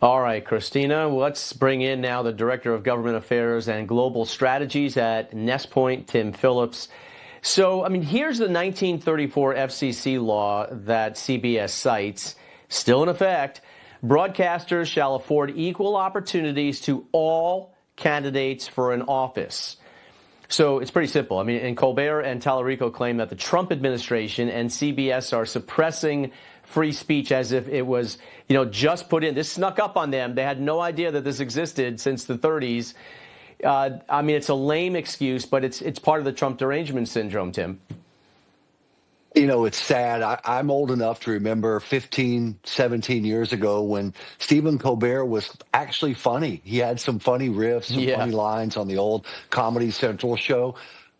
All right, Christina, let's bring in now the Director of Government Affairs and Global Strategies at Nestpoint, Tim Phillips. So, here's the 1934 FCC law that CBS cites, still in effect. Broadcasters shall afford equal opportunities to all candidates for an office. So it's pretty simple. And Colbert and Tallarico claim that the Trump administration and CBS are suppressing free speech as if it was, just put in. This snuck up on them. They had no idea that this existed since the 30s. It's a lame excuse, but it's part of the Trump derangement syndrome, Tim. It's sad. I'm old enough to remember 15, 17 years ago when Stephen Colbert was actually funny. He had some funny riffs, some funny lines on the old Comedy Central show.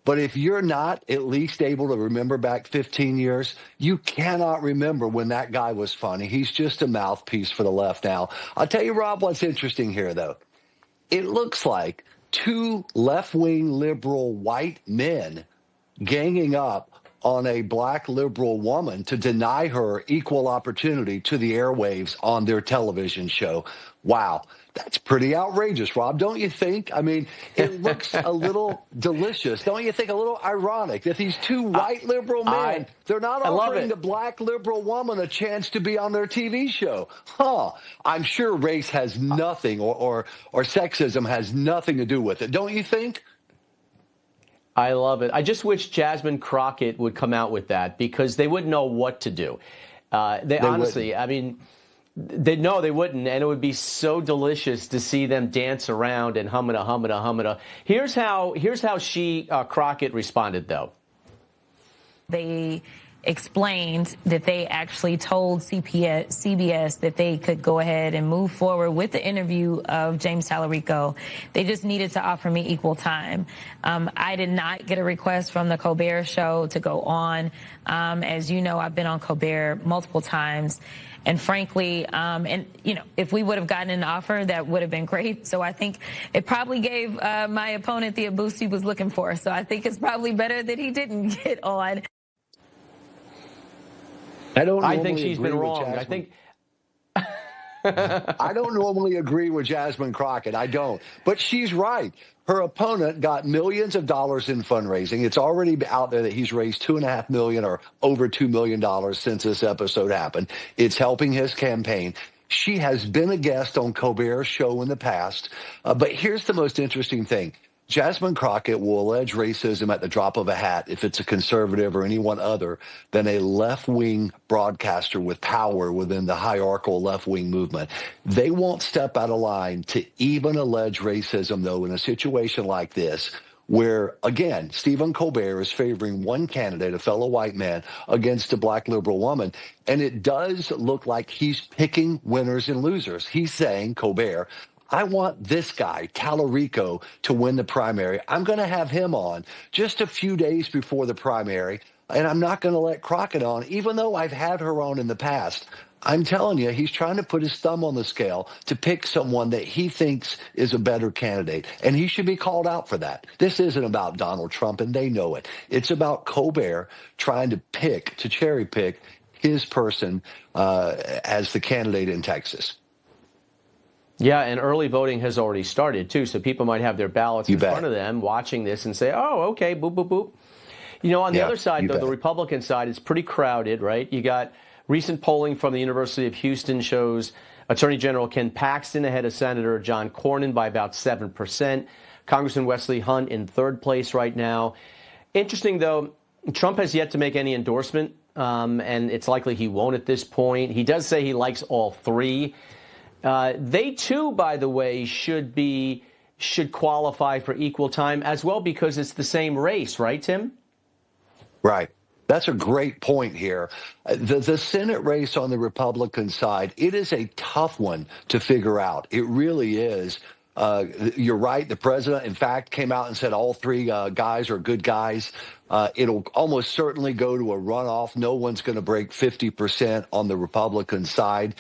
But if you're not at least able to remember back 15 years, you cannot remember when that guy was funny. He's just a mouthpiece for the left now. I'll tell you, Rob, what's interesting here, though. It looks like two left-wing liberal white men ganging up on a black liberal woman to deny her equal opportunity to the airwaves on their television show. Wow. That's pretty outrageous, Rob, don't you think? It looks a little delicious. Don't you think? A little ironic that these two white liberal men, they're not offering the black liberal woman a chance to be on their TV show. I'm sure race has nothing or sexism has nothing to do with it. Don't you think? I love it. I just wish Jasmine Crockett would come out with that because they wouldn't know what to do. They honestly, they wouldn't, and it would be so delicious to see them dance around and hum-a-da. Here's how Crockett responded, though. They explained that they actually told CBS that they could go ahead and move forward with the interview of James Tallarico. They just needed to offer me equal time. I did not get a request from the Colbert Show to go on. As you know, I've been on Colbert multiple times. And frankly, if we would have gotten an offer, that would have been great. So I think it probably gave my opponent the boost he was looking for. So I think it's probably better that he didn't get on. I think she's been wrong. I don't normally agree with Jasmine Crockett. I don't. But she's right. Her opponent got millions of dollars in fundraising. It's already out there that he's raised $2.5 million or over $2 million since this episode happened. It's helping his campaign. She has been a guest on Colbert's show in the past. But here's the most interesting thing. Jasmine Crockett will allege racism at the drop of a hat if it's a conservative or anyone other than a left-wing broadcaster with power within the hierarchical left-wing movement. They won't step out of line to even allege racism, though, in a situation like this, where, again, Stephen Colbert is favoring one candidate, a fellow white man, against a black liberal woman. And it does look like he's picking winners and losers. He's saying, Colbert, I want this guy, Tallarico, to win the primary. I'm going to have him on just a few days before the primary, and I'm not going to let Crockett on, even though I've had her on in the past. I'm telling you, he's trying to put his thumb on the scale to pick someone that he thinks is a better candidate, and he should be called out for that. This isn't about Donald Trump, and they know it. It's about Colbert trying to cherry pick his person as the candidate in Texas. Yeah, and early voting has already started, too, so people might have their ballots in front of them watching this and say, oh, okay, boop, boop, boop. On the other side, though, the Republican side is pretty crowded, right? You got recent polling from the University of Houston shows Attorney General Ken Paxton ahead of Senator John Cornyn by about 7%. Congressman Wesley Hunt in third place right now. Interesting, though, Trump has yet to make any endorsement, and it's likely he won't at this point. He does say he likes all three. They, too, by the way, should qualify for equal time as well because it's the same race, right, Tim? Right. That's a great point here. The Senate race on the Republican side, it is a tough one to figure out. It really is. You're right. The president, in fact, came out and said all three guys are good guys. It'll almost certainly go to a runoff. No one's going to break 50% on the Republican side.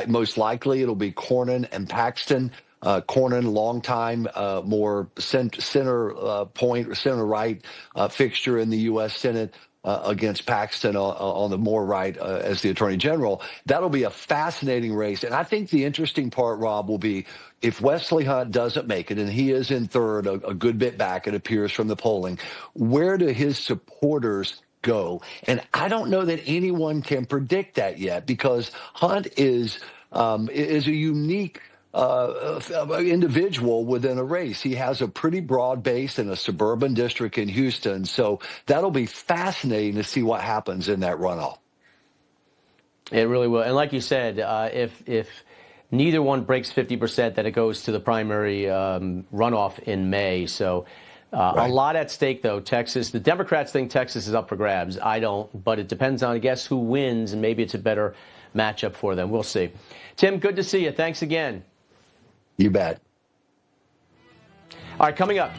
Most likely it'll be Cornyn and Paxton. Cornyn, longtime, more center point or center right fixture in the U.S. Senate. against Paxton on the more right as the Attorney General. That'll be a fascinating race. And I think the interesting part, Rob, will be if Wesley Hunt doesn't make it, and he is in third, a good bit back, it appears from the polling, where do his supporters go? And I don't know that anyone can predict that yet, because Hunt is a unique individual within a race. He has a pretty broad base in a suburban district in Houston. So that'll be fascinating to see what happens in that runoff. It really will. And like you said, if neither one breaks 50%, then it goes to the primary runoff in May. So Right. a lot at stake, though. Texas, the Democrats think Texas is up for grabs. I don't, but it depends on, I guess, who wins, and maybe it's a better matchup for them. We'll see. Tim, good to see you. Thanks again. You bet. All right, coming up.